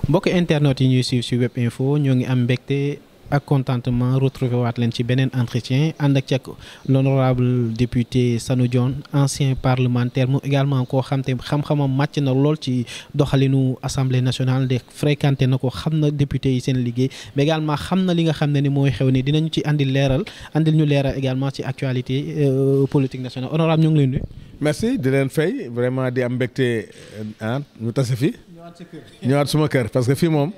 mbokk internet yi ñuy suivre ci web info ñoo ngi am mbégte ak contentement retrouvé waat leen ci beneen entretien ànd ak l'honorable député Sanou Dione ancien parlementaire mu également koo xam te xam-xamam màcc na lool ci doxalinu assemblée nationale de fréquenté na ko xam na député yi seen liggéey mais également xam na li nga xam ne ni mooy xew ni dinañu ci andil ñu leeral également ci actualité politique nationale honorable ñu ngi leen nuyu. merci di leen fay vraiment di am mbégte ñu tase fi ñëwaat suma kër parce que fii moom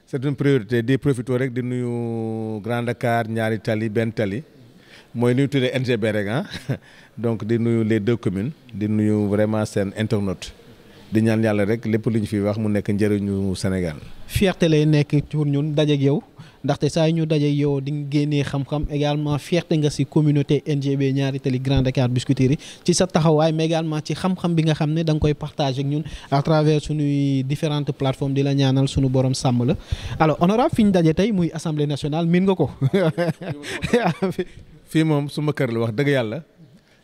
c'est une priorité di profité rek di nuyu Grand Dakar ñaari tali benn tali mooy nuyu tuddee NGB rek donc di nuyu les deux communes di nuyu vraiment seen internaute di ñaan yàlla rek lépp lu ñu fi wax mu nekk njëriñu Sénégal. fierté lay nekk pour ñun dajeeg yow ndaxte saa yu ñu dajeeg yow di nga génnee xam-xam également fierté nga ci communauté NGB ñaari tali Grand Dakar Biscuiterie ci sa taxawaay mais également ci xam-xam bi nga xam ne da nga koy partager ak ñun à travers suñuy différentes plateformes di la ñaanal suñu borom sàmm la alors honorable fi ñu daje tey muy assemblée nationale miin nga ko. fii moom suma kër la wax dëgg yàlla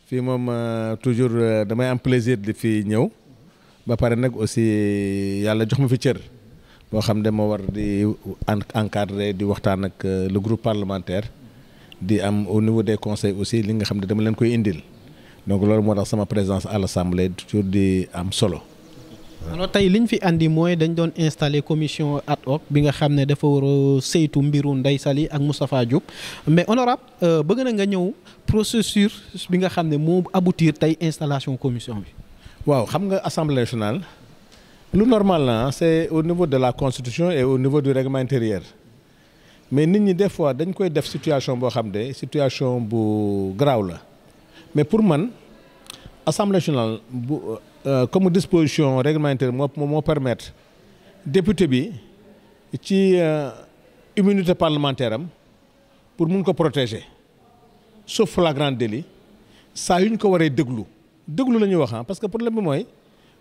fii moom toujours damay am plaisir di fi ñëw ba pare nag aussi yàlla jox ma fi cër. boo xam ne moo war di encadrer di waxtaan ak le groupe parlementaire di am au niveau des conseils aussi li nga xam ne dama leen koy indil donc loolu moo tax sama présence à l'Assemblée toujours di am solo. alors tey liñ fi andi mooy dañ doon installer commission ad hoc bi nga xam ne dafa war a saytu mbiru Ndeye Saly ak Moustapha Diop mais honorable bëgg na nga ñëw processus bi nga xam ne moo aboutir tey installation commission bi. waaw xam nga Assemblée nationale. lu normal la c'est au niveau de la constitution et au niveau du règlement intérieur mais nit ñi des fois dañ koy def situation boo xam ne situation bu garaaw la mais pour man assemblée nationale bu comme disposition règlement intérieur moo permettre député bi ci immunité parlementaire am pour mun ko protéger sauf flagrant délit saa yu ñu ko waree déglu la ñuy wax parce que problème bi mooy.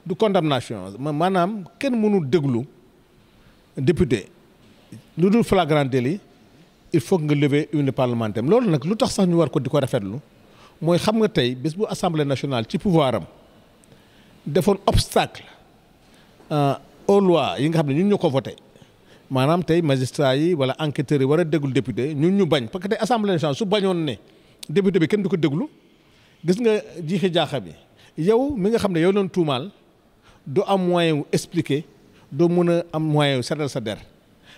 du condamnation maanaam kenn mënul déglu député lu dul flagrant délit il faut nga lever une parlementaire loolu nag lu tax sax ñu war ko di ko rafetlu mooy xam nga tey bés bu assemblée nationale ci pouvoir am defoon obstacle aux lois yi nga xam ne ñun ñu ko voté maanaam tey magistrats yi wala enquêteurs yi war a déglu député ñun ñu bañ parce que tey assemblée nationale su bañoon ne député bi kenn du ko déglu gis nga jiixi jaaxa bi yow mi nga xam ne yow doon tuumaal. doo am moyen wu expliquer doo mën a am moyen wu setal sa der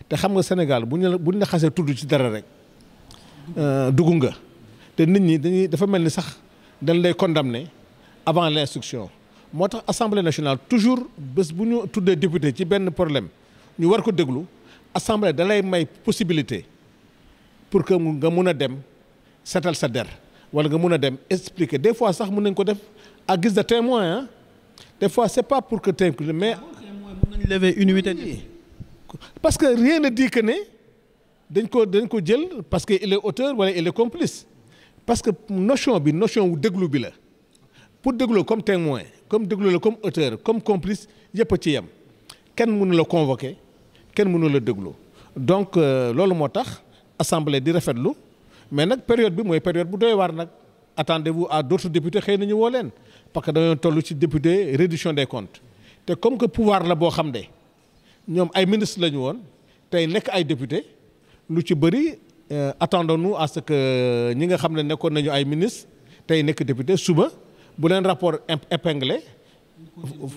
te xam nga Sénégal bu ñu la xasee tudd ci dara rek dugg nga te nit ñi dafa mel ni sax dañ lay condamner avant l'instruction moo tax Assemblée nationale toujours bés bu ñu tuddee député ci benn problème ñu war ko déglu Assemblée da lay may possibilité pour que nga mun a dem setal sa der wala nga mun a dem expliquer des fois sax mun nañ ko def à guise de témoin des fois c'est pas pour que tey mais mën nañ lever unité parce que rien ne dit que ne dañ ko jël parce que il est auteur wala il est complice parce que notion wu déglu bi la pour déglu comme témoin comme déglu la comme auteur comme complice yëpp a ci yem kenn mënu la convoquer kenn mënu la déglu donc loolu moo tax assemblée di rafetlu mais nag période bi mooy période bu doy waar nag attendez-vous à d'autres députés xëy na ñu woo leen parce que dañoo toll ci député réduction des comptes te comme que pouvoir la boo xam ne ñoom ay ministres la ñu woon tey nekk ay député lu ci bëri attendons-nous à ce que ñi nga xam ne nekkoon nañu ay ministres tey nekk député suba bu leen rapport épinglé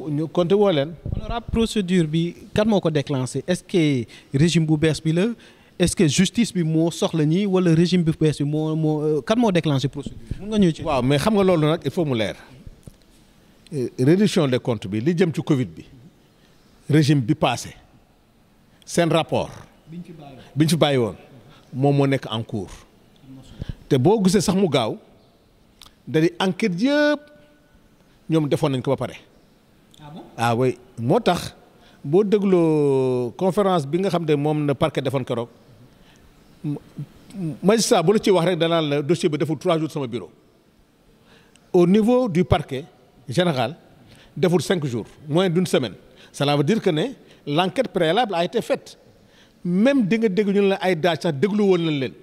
ñu compté woo leen. honorable procédure bi kan moo ko déclenché est-ce que régime bu bees bi la est-ce que justice bi moo soxla ñi wala régime bu bees bi moo kan moo déclenché procédure mun nga ñëw ci. waaw mais xam nga loolu nag il faut mu leer. réduction des comptes bi li jëm ci Covid bi régime bi passé seen rapport biñ fi bàyyi woon moom moo nekk en cours te boo gisee sax mu gaaw da di enquête yëpp ñoom defoon nañ ko ba pare. ah oui moo tax boo dégloo conférence bi nga xam ne moom na parquet defoon keroog magistrat bu la ci wax rek danaan la dossier bi deful 3 jours sama bureau au niveau du parquet. général deful 5 jours moins d'une semaine cela veut dire que ne l'enquête préalable a été faite même di nga dégg ñu la ay daaj sax déglu woon nañ leen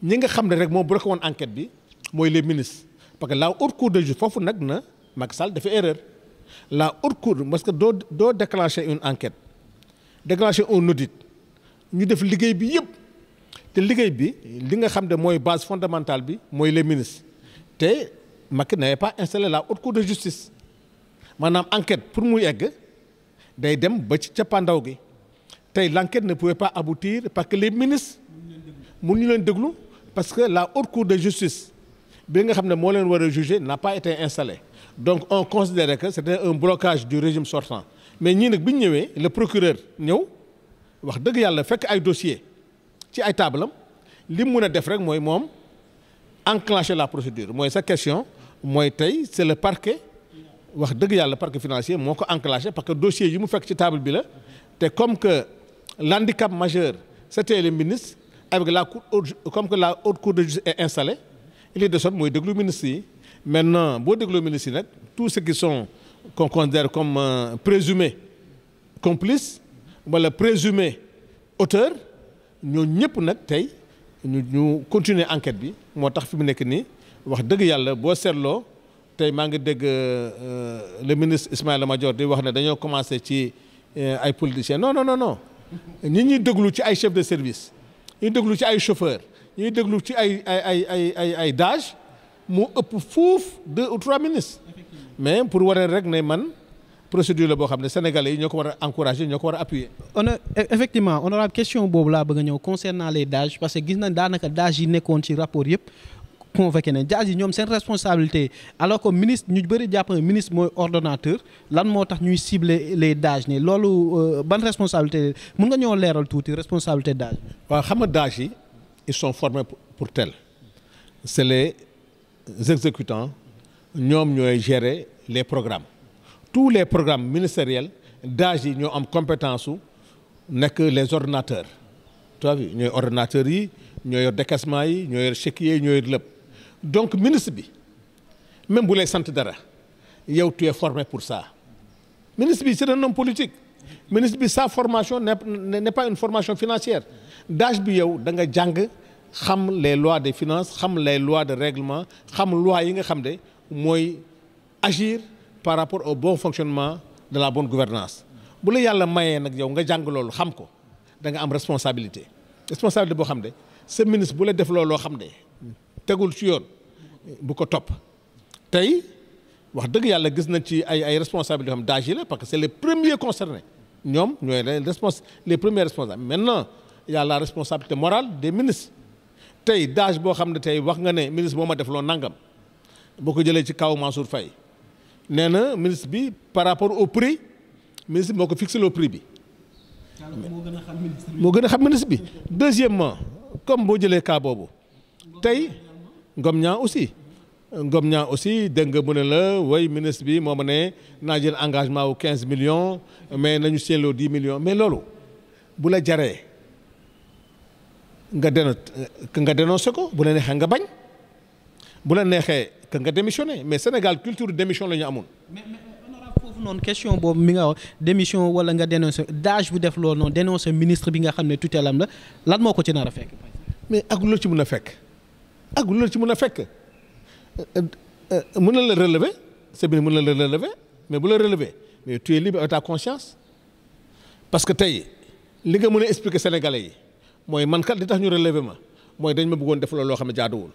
ñi nga xam ne rek moom bloqué woon enquête bi mooy les ministres parce que la haute cour de justice foofu nag na Macky Sall dafa erreur la haute cour parce que doo déclencher une enquête déclencher un audit ñu def liggéey bi yëpp te liggéey bi li nga xam ne mooy base fondamentale bi mooy les ministres te Macky n'avait pas installé la haute cour de justice maanaam enquête pour mu egg day dem ba ci cappaandaw gi tey l'enquête ne pouvait pas aboutir parce que les ministres mun ñu leen déglu parce que la haute cour de justice bi nga xam ne moo leen war a juger n'a pas été installée donc on considérait que c'était un blocage du régime sortant mais ñii nag bi ñu ñëwee le procureur ñëw wax dëgg yàlla fekk ay dossier ci ay table am li mu mën a def rek mooy moom enclencher la procédure mooy sa question mooy tey c'est le parquet wax dëgg yàlla parquet financier moo ko enclenché parce que dossier yi mu fekk ci table bi la te comme que l'handicap majeur c'était les ministres avec la cour comme que la haute cour de justice est installée il est de sorte mooy déglu ministres yi maintenant boo dégloo ministres yi nag tous ceux qui sont qu'on considère comme présumés complices wala présumés auteurs ñoo ñëpp nag tey ñu continuer enquête bi moo tax fi mu nekk nii wax dëgg yàlla boo seetloo tey maa ngi dégg le ministre Ismaïla Madior di wax ne dañoo commencé ci ay politiciens non non non non ñuy déglu ci ay chefs de service ñuy déglu ci ay chauffeurs ñuy déglu ci ay DAGE mu ëpp fuuf 2 ou 3 ministres mais pour waree rek ne man procédure la boo xam ne sénégalais yi ñoo ko war a encourager ñoo ko war a appuyer. Effectivement honorable question boobu laa bëgg a ñëw concernant les DAGE parce que gis nañ daanaka DAGE yi nekkoon ci rapport yëpp convoqué nañ DAGE yi ñoom seen responsabilité alors que ministre ñu bëri jàpp na ministre mooy ordonnateur lan moo tax ñuy cibler les DAGE ne loolu ban responsabilité mun nga ñëw leeral tuuti responsabilité DAGE. waaw xam nga DAGE yi ils sont formés pour tel c'est les exécutants ñoom ñooy gérer les programmes. tous les programmes ministériels DAGE yi ñoo am compétence su nekk les ordonnateurs tu vois ñooy ordonnateurs yi ñoo yor décaissement yi ñoo yor chéquier yi ñoo yor lépp donc ministre bi même bu lay sant dara yow tu es formé pour ça ministre bi c'est un homme politique ministre bi sa formation n'est pas une formation financière DAGE bi yow da nga jàng xam les lois des finances xam les lois de règlement xam lois yi nga xam ne mooy agir par rapport au bon fonctionnement de la bonne gouvernance bu la yàlla mayee nag yow nga jàng loolu xam ko da nga am responsabilité boo xam ne sa ministre bu la def loolu loo xam ne tegul ci yoon bu ko topp tey wax dëgg yàlla gis nañ ci ay responsabilités yoo xam DAGE yi la parce que c'est les premiers concernés ñoom ñooy les premiers responsables maintenant il y a la responsabilité morale des ministres tey DAGE boo xam ne tey wax nga ne ministre moo ma def loo nangam boo ko jëlee ci kaw Mansour Faye nee na ministre bi par rapport au prix ministre bi moo ko fixé le prix bi. moo gën a xam ministre bi. deuxièmement comme boo jëlee cas boobu tey Ngom Niang aussi dégg nga mu ne la way ministre bi moo ma ne naa jël engagement wu 15 millions mais nañu seetloo 10 millions mais loolu bu la jaree nga dénoncé ko bu la neexee nga bañ bu la neexee. que nga démissionné mais Sénégal culture démission la ñu amoon. mais honorable foofu noonu question boobu mi nga wax démission wala nga dénoncé DAGE bu def loolu noonu dénoncé ministre bi nga xam ne tutelam la lan moo ko ci nar a fekk. mais ak lu ci mën a fekk mën na la relever c'est bien mën na la relever mais bu la relever mais tu es libre avec ta conscience parce que tey li nga mën a expliquer Sénégalais yi mooy man kat li tax ñu relever ma mooy dañ ma bëggoon def loolu loo xam ne jaaduwul.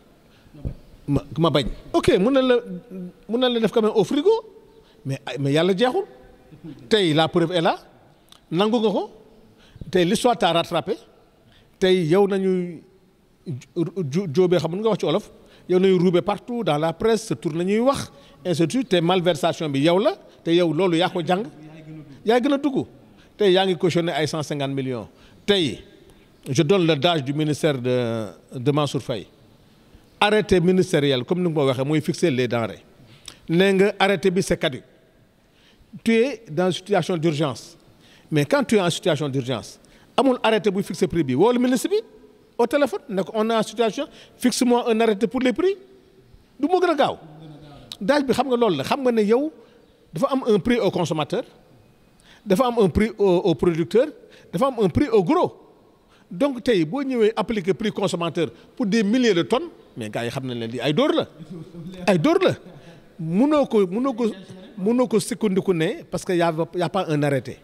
ma bañ ok mën na la def quand même au frigo mais yàlla jeexul tey la preuve est là nangu nga ko tey l'histoire t'a rattrapé tey yow nañuy jóobee xam nga wax ci olof yow nañuy ruube partout dans la presse sa tour nañuy wax ainsi de suite te malversation bi yow la te yow loolu yaa ko jàng yaa gën a dugg tey yaa ngi cautionné ay 150 millions tey je donne le DAGE du ministère de Mansour Faye arrêté ministériel comme ni nga ko waxee mooy fixer les denrées nee nga arrêté bi c'est caduc tu es dans une situation d'urgence mais quand tu es en situation d'urgence amul arrêté buy fixer prix bi woo le ministre bi au téléphone ne ko on est en situation fixe-moi un arrêté pour les prix du moo gën a gaaw DAGE bi xam nga loolu la xam nga ne yow dafa am un prix au consommateur dafa am un prix au producteur dafa am un prix au gros donc tey boo ñëwee appliquer prix consommateur pour des milliers de tonnes mais gars yi xam nañ leen di ay dóor la mënoo ko sukkandiku ne parce que y a pas un arrêté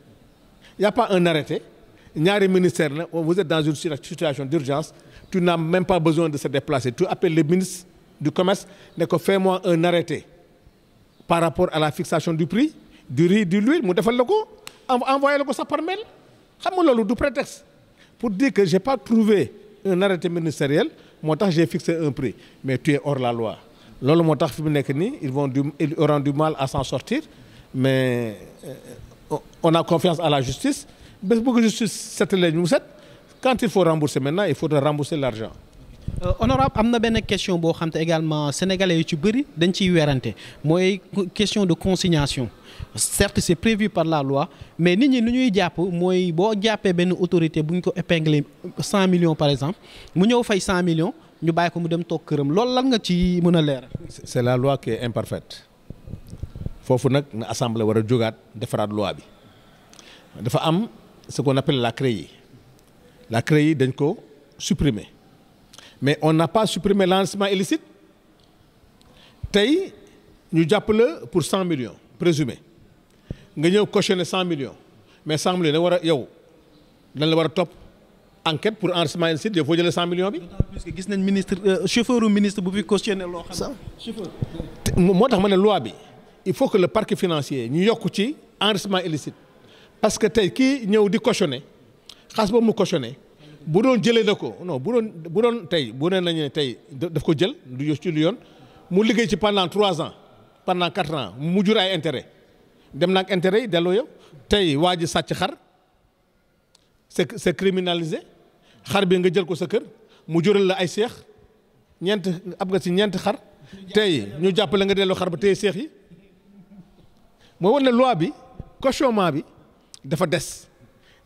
ñaari ministère la vous êtes dans une situation d'urgence tu n'as même pas besoin de se déplacer tu appelles le ministre du commerce ne ko fais-moi un arrêté par rapport à la fixation du prix du riz de l'huile mu defal la ko envoyé la ko sax par mail xam nga loolu du prétexte pour dire que j'ai pas trouvé un arrêté ministériel moo tax j'ai fixé un prix mais tu es hors la loi loolu moo tax fi mu nekk nii ils auront du mal à s'en sortir mais on a confiance à la justice bés bu ko justice seetalee ñu set quand il faut rembourser maintenant il faudra rembourser l'argent. Honorable am na benn question boo xam te également sénégalais yu ci bëri dañ ciy werante mooy question de consignation certes c'est prévu par la loi mais nit ñi nu ñuy jàpp mooy boo jàppee benn autorité bu ñu ko épinglé 100 millions par exemple mu ñëw fay 100 millions ñu bàyyi ko mu dem toog këram loolu lan nga ci mën a leeral. c'est la loi qui est imparfaite foofu nag na assemblée war a jógaat defaraat loi bi dafa am ce qu'on appelle la CREI la CREI dañ ko supprimer mais on n'a pas supprimé l'enrichissement illicite tey ñu jàpp la pour 100 millions présumé nga ñëw cautionner 100 millions mais 100 millions da war a yow dañ la war a topp enquête pour enrichissement illicite yow foo jëlee 100 millions bi. parce que gis nañ ministre chauffeur ministre bu fi cautionner loo xam ne chauffeur. moo tax ma ne loi bi il faut que le parquet financier ñu yokk ci enrichissement illicite parce que tey kii ñëw di cautionner xaalis boobu mu cautionner bu doon jëlee na ko non bu doon tey bu nee nañu ne tey daf ko jël du ci lu yoon mu liggéey ci pendant 3 ans pendant 4 ans mu jur ay intérêt dem na ak intérêt yi delloo yow tey waa ji sàcc xar c'est criminalisé xar bi nga jël ko sa kër mu jural la ay seex ab nga ci ñeent xar tey ñu jàppale nga delloo xar ba tey seex yi mooy wane ne loi bi cautionnement bi dafa des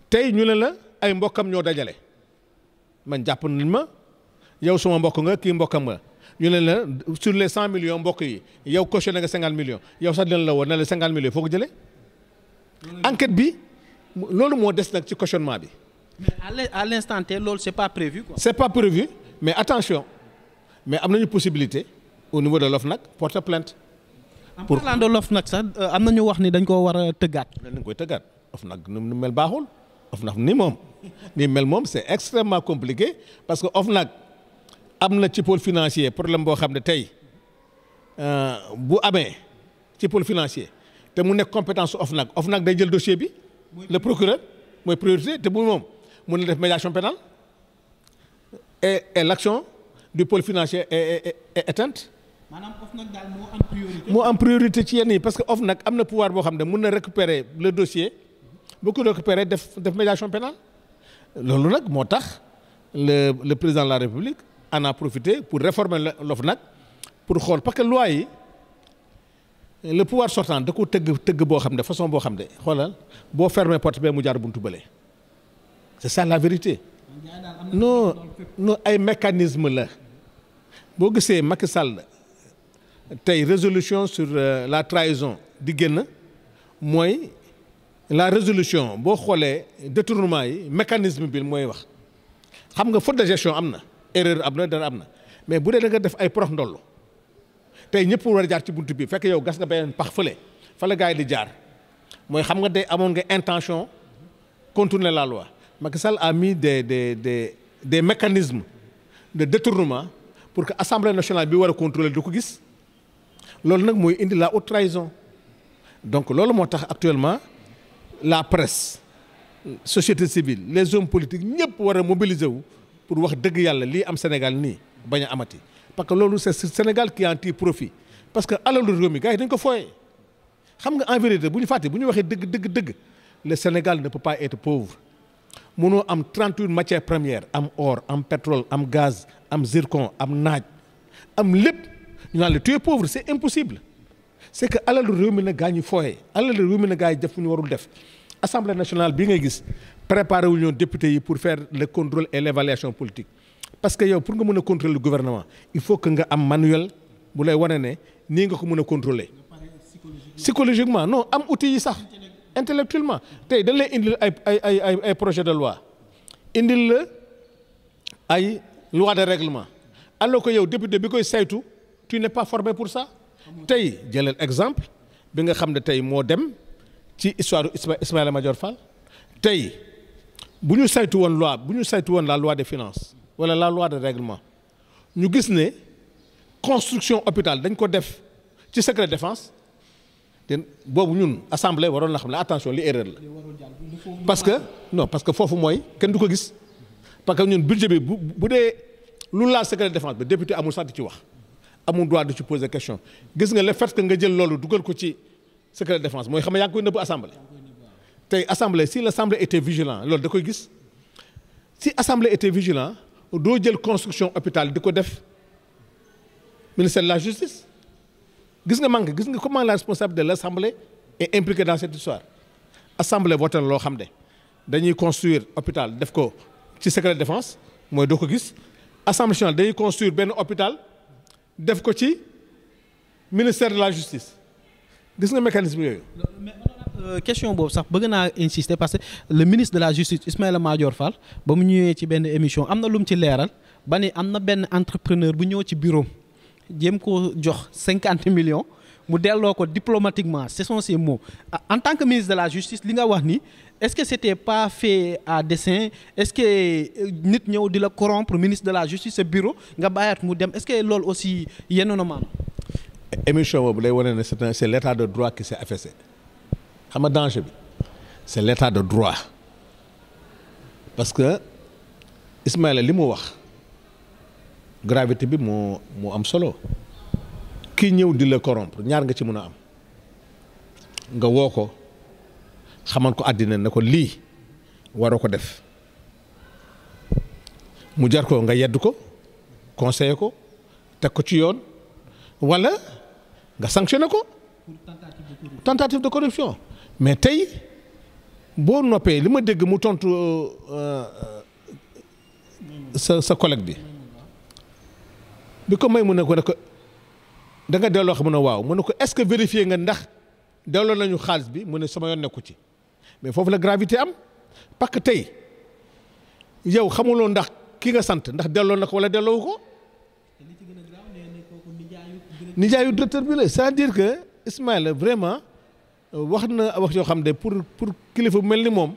tey ñu ne la ay mbokkam ñoo dajale man jàpp nañ ma yow suma mbokk nga kii mbokkam nga ñu ne la sur les 100 millions mbokk yi yow cautionné nga 50 millions yow sax dina la woon ne la 50 millions foo ko jëlee enquête bi loolu moo des nag ci cautionnement bi. mais à l'instant T loolu c'est pas prévu quoi. c'est pas prévu mais attention mais am nañu possibilité au niveau de l'OFNAC porter plainte. pour en parlant de l'OFNAC sax am na ñu wax ni dañ koo war a tëggaat. dañ koy tëggaat OFNAC nu mel baaxul OFNAC ni mel moom c'est extrêmement compliqué parce que OFNAC am na ci pôle financier problème boo xam ne tey bu amee ci pôle financier te mu nekk compétence su OFNAC day jël dossier bi le procureur mooy priorité te bu moom mun na def médiation pénale et l'action du pôle financier est éteinte. maanaam OFNAC daal moo am priorité. moo am priorité ci yenn yi parce que OFNAC am na pouvoir boo xam ne mun na récupérer le dossier bu ko récupérer def médiation pénale loolu nag moo tax le président de la République en a profité pour réformer l'OFNAC pour xool parce que loi yi le pouvoir sortant da ko tëgg boo xam ne façon boo xam ne xoolal boo fermer porte bee mu jaar buntu bële c'est ça la vérité. non ay mécanisme la boo gisee Macky Sall tey résolution sur la trahison di génn mooy la résolution boo xoolee détournement yi mécanisme bi mooy wax xam nga faute de gestion am na erreur am na dara am na mais bu dee da nga def ay prox ndollu tey ñëpp war a jaar ci buntu bi fekk yow gas nga beneen pax fële fa la gars yi di jaar mooy xam nga day amoon nga intention contourner la loi Macky Sall a mis des mécanismes de détournement pour que Assemblée nationale bi war a contrôler du ko gis loolu nag mooy indi la haute trahison donc loolu moo tax actuellement la presse société civile les hommes politiques ñëpp war a mobiliser wu pour wax dëgg yàlla lii am Sénégal nii bañ a amati parce que loolu c'est Sénégal qui en tire profit parce que alalu réew mi gars yi dañ ko fooyee xam nga en vérité bu ñu fàtte bu ñu waxee dëgg le Sénégal ne peut pas être pauvre mënoo am 38 matières premières am or am pétrole am gaz am zircon am naaj am lépp ñu naan la tu es pauvre c'est impossible c'est que alalu réew mi na gaa ñu fooyee alalu réew mi na gaa yi def fu ñu warul def Assemblée nationale bii ngay gis préparé wu ñoon député yi pour faire le contrôle et l'évaluation politique parce que yow pour nga mën a contrôler le gouvernement il faut que nga am manuel bu lay wane ne nii nga ko mën a contrôler psychologiquement non am outils yi sax intellectuellement tey dañ lay indil ay projet de loi indil la ay loi de règlement alors que yow député bi koy saytu tu n'es pas formé pour ça tey jëlal exemple bi nga xam ne tey moo dem ci histoire Ismaïla Madior Fall tey bu ñu saytu woon loi bu ñu saytu woon la loi des finances wala la loi de règlement ñu gis ne construction hôpital dañ ko def ci secret défense te boobu ñun assemblée waroon na xam ne attention li erreur la parce que foofu mooy kenn du ko gis parce que ñun budget bi bu dee lu laal secret défense bi député amul sax di ci wax amul droit de ci poser question gis nga le fait que nga jël loolu dugal ko ci secret défense mooy xam ne yaa ngi koy nëbbu assemblée tey assemblée si l'assemblée était vigilant loolu da koy gis si assemblée était vigilant doo jël construction hôpital di ko def ministère de la justice gis nga comment la responsabilité de l'assemblée est impliquée dans cette histoire assemblée voté loo xam ne dañuy construire hôpital def ko ci secret défense mooy doo ko gis assemblée nationale dañuy construire benn hôpital def ko ci ministère de la justice gis nga mécanisme yooyu. question boobu sax bëgg naa insister parce que le ministre de la justice Ismaïla Madior Fall ba mu ñëwee ci benn émission am na lu mu ci leeral ba ni am na benn entrepreneur bu ñëw ci bureau jéem ko jox 50 millions mu delloo ko diplomatiquement ce sont ces mots en tant que ministre de la justice li nga wax ni est-ce que c'était pas fait à dessein est-ce que nit ñëw di la corrompre ministre de la justice sa bureau nga bàyyaat mu dem est-ce que loolu aussi yenn na maanaam. émission boobu lay wane ne c'est l'état de droit qui s'est affaissé xam nga danger bi c'est l'état de droit parce que Ismaïla li mu wax gravité bi moo am solo kii ñëw di la corrompre ñaar nga ci mën a am nga woo ko xaman ko àddina ne ko lii waroo ko def mu jar ko nga yedd ko conseiller ko teg ko ci yoon wala nga sanctionné ko tentative de corruption mais tey boo noppee li ma dégg mu tontu sa collègue bi ko may mu ne ko da nga delloo xam ne waaw mu ne ko est-ce que vérifier nga ndax delloo nañu xaalis bi mu ne sama yoon nekku ci mais foofu la gravité am parce que tey yow xamuloo ndax ki nga sant ndax delloo na ko wala delloowu ko nijaayu directeur bi la c'est-à-dire que Ismaïla vraiment wax na wax yoo xam ne pour kilifa bu mel ni moom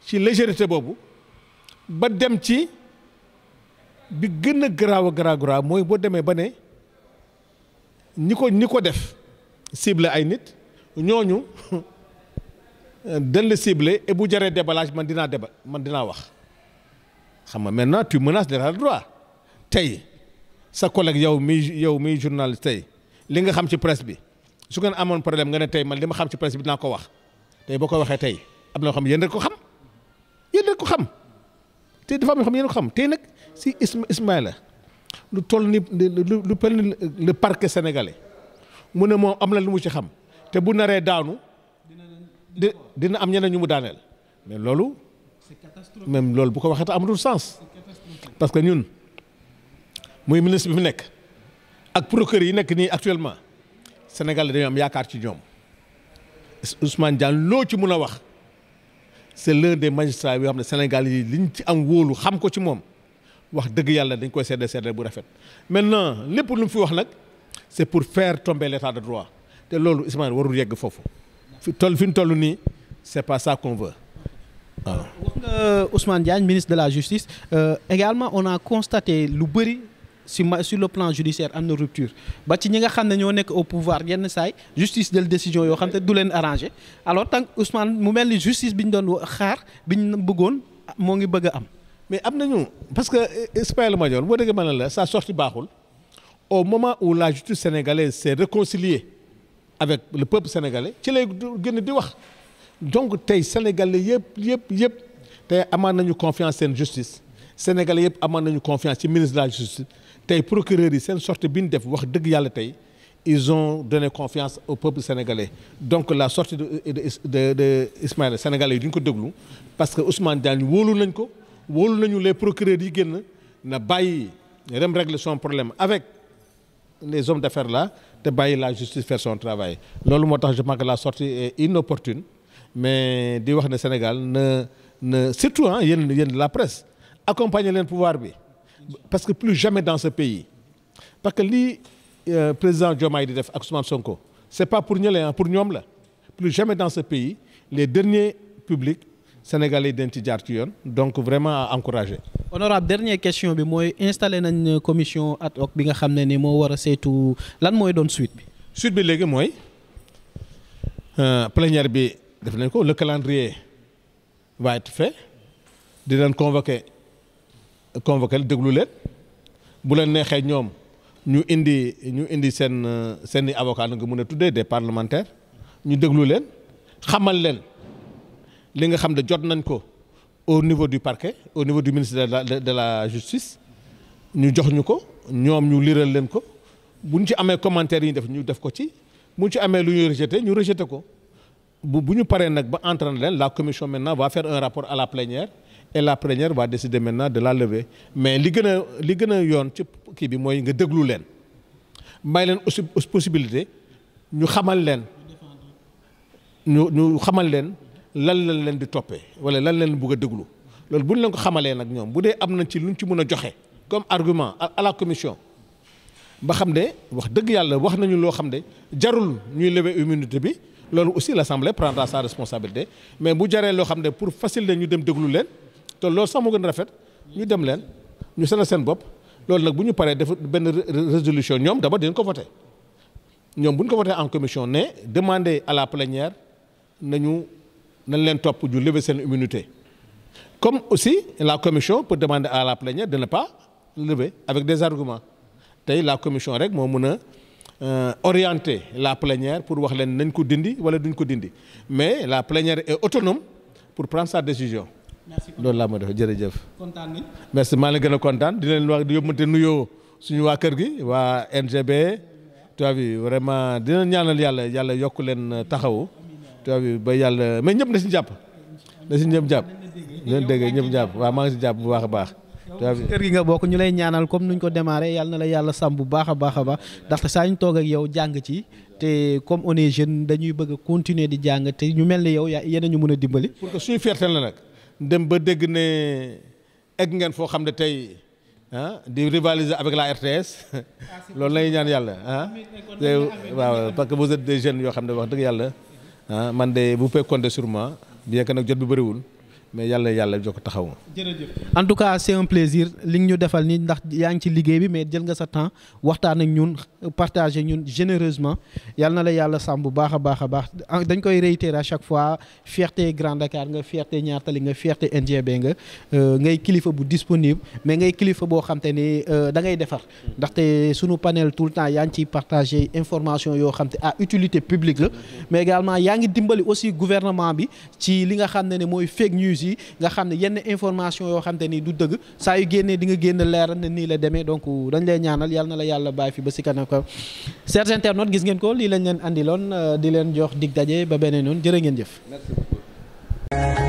ci légèreté boobu ba dem ci bi gën a garaaw mooy boo demee ba ne ñi ko def ciblé ay nit ñooñu dañ la ciblé et bu jaree déballage man dinaa wax xam nga maintenant tu menaces l'état de droit tey sa collègue yow miy journaliste tey li nga xam ci presse bi su ngeen amoon problème nga ne tey man li ma xam ci presse bi dinaa ko wax tey boo ko waxee tey am na loo xam yéen rek ko xam te dafa am yoo xam yéen ko xam tey nag si Ismaïla lu toll ni lu pel ni le parquet sénégalais mu ne moom am na lu mu ci xam te bu naree daanu dina am ñeneen ñu mu daaneel mais loolu même loolu bu ko waxee te amatul sens parce que ñun muy ministre bi fi nekk ak procureur yi nekk nii actuellement Sénégal dañoo am yaakaar ci ñoom Ousmane Diagne loo ci mun a wax c'est l'un des magistrats yoo xam ne Sénégal yi liñ ci am wóolu xam ko ci moom wax dëgg yàlla dañ koy seede bu rafet maintenant lépp lu mu fi wax nag c'est pour faire tomber l'état de droit te loolu Ismaïla warul yegg foofu fi ñu toll nii c'est pas ça qu'on veut waaw. wax nga Ousmane Diagne ministre de la justice également on a constaté lu bëri sur le plan judiciaire am na rupture ba ci ñi nga xam ne ñoo nekk au pouvoir yenn saay justice jël décision yoo xam te du leen arrangé alors tant Ousmane mu mel ni justice bi ñu doon xaar bi ñu bëggoon moo ngi bëgg a am. mais am nañu parce que Ismaïla Madior boo déggee ma ne la sa sortie baaxul au moment où la justice sénégalaise s'est réconciliée avec le peuple sénégalais ci lay gën di wax donc tey sénégalais yëpp tey amaan nañu confiance seen justice sénégalais yëpp amaan nañu confiance ci ministre de la justice tey procureur yi seen sortie bi ñu def wax dëgg yàlla tey ils ont donné confiance au peuple sénégalais donc la sortie de Ismaïla sénégalais yi duñ ko déglu parce que Ousmane Diagne wóolu nañu les procureurs yi génn na bàyyi dem régler son problème avec les hommes d'affaires là te bàyyi la justice faire son travail loolu moo tax je pense que la sortie est inopportune mais di wax ne Sénégal na surtout yéen la presse accompagner leen pouvoir bi parce que plus jamais dans ce pays parce que lii président Diomaye di def ak Ousmane Sonko c'est pas pour ñële pour ñoom la plus jamais dans ce pays les deniers publics Sénégalais yi dañ ci jaar ci yoon donc vraiment à encourager. Honorable dernière question bi mooy installé nañ commission ad hoc bi nga xam ne ni moo war a saytu lan mooy doon suite bi. suite bi léegi mooy plénière bi def nañ ko le calendrier va être fait di leen convoquer déglu leen bu leen neexee ñoom ñu indi seen i avocat la nga mën a tuddee des parlementaires ñu déglu leen xamal leen li nga xam ne jot nañ ko au niveau du parquet au niveau du ministère de la justice ñu jox ñu ko ñoom ñu liral leen ko bu ñu ci amee commentaires yi ñu def ko ci bu ñu ci amee lu ñuy ñu rejeté ko bu ñu paree nag ba entraîner leen la commission maintenant va faire un rapport à la plénière et la plénière va décider maintenant de la lever mais li gën a yoon ci kii bi mooy nga déglu leen may leen aussi possibilité ñu xamal leen ñu xamal leen lan lañ leen di toppee wala lan leen bëgg a déglu loolu bu ñu leen ko xamalee nag ñoom bu dee am nañ ci luñ ci mën a joxe comme argument à la commission ba xam ne wax dëgg yàlla wax nañu loo xam ne jarul ñuy lever immunité bi loolu aussi l'Assemblée prendra sa responsabilité mais bu jaree loo xam ne pour faciliter ñu dem déglu leen te loolu sax moo gën a rafet ñu dem leen ñu seetal seen bopp loolu nag bu ñu paree def benn résolution ñoom d'abord dinañ ko voté ñoom bu ñu ko voté en commission ne demander à la plénière nañ leen topp ñu lever seen immunité comme aussi la commission peut demander à la plénière de ne pas lever avec des arguments tey la commission rek moo mën a orienter la plénière pour wax leen nañ ko dindi wala duñ ko dindi mais la plénière est autonome pour prendre sa décision. loolu laa ma def jërëjëf. kontaan nañ. merci maa ngi gën a kontaan di leen wax di yóbbante nuyoo suñu waa kër gi waa NGB tu as vu vraiment dina ñaanal yàlla yokk leen taxawu tu as vu ba yàlla mais ñëpp na si jàpp na si ñëpp jàpp leen dégg ñëpp jàpp waaw maa ngi si jàpp bu baax a baax. kër gi nga bokk ñu lay ñaanal comme nuñ ko démarré yàlla na la yàlla sàmm bu baax a baax a baax ndaxte saa ñu toog ak yow jàng ci te comme on est jeune dañuy bëgg a continuer di jàng te ñu mel ni yow yéen a ñu mën a dimbali. pour que suñu fierté la nag dem ba dégg ne egg ngeen foo xam ne tey di rivaliser avec la RTS loolu lay ñaan yàlla waaw parce que vous êtes des jeunes yoo xam ne wax dëgg yàlla man de vous pouvez compter sur moi bien que nag jot bi bëriwul. mais yàlla jokk taxaw ma. jërëjëf en tout cas c'est un plaisir li ñu defal nii ndax yaa ngi ci liggéey bi mais jël nga sa temps waxtaan ak ñun partager ñun généreusement yàlla na la yàlla sàmm bu baax a baax a baax dañ koy réitérer à chaque fois fierté Grand Dakar nga fierté Ñaar Tali nga fierté NGB nga ngay kilifa bu disponible mais ngay kilifa boo xam te ni da ngay defar ndaxte sunu panel tout le temps yaa ngi ciy partager information yoo xam te à utilité publique la mais également yaa ngi dimbali aussi gouvernement bi ci li nga xam ne mooy fake news yi nga xam ne yenn information yoo xam te ni du dëgg saa yu génnee di nga génn leeral ne nii la demee donc dañ lay ñaanal yàlla na la yàlla bàyyi fi ba si kanam ko chers internautes gis ngeen ko lii lañ leen andiloon di leen jox dig daje ba beneen yoon jërë ngeen jëf. Merci beaucoup.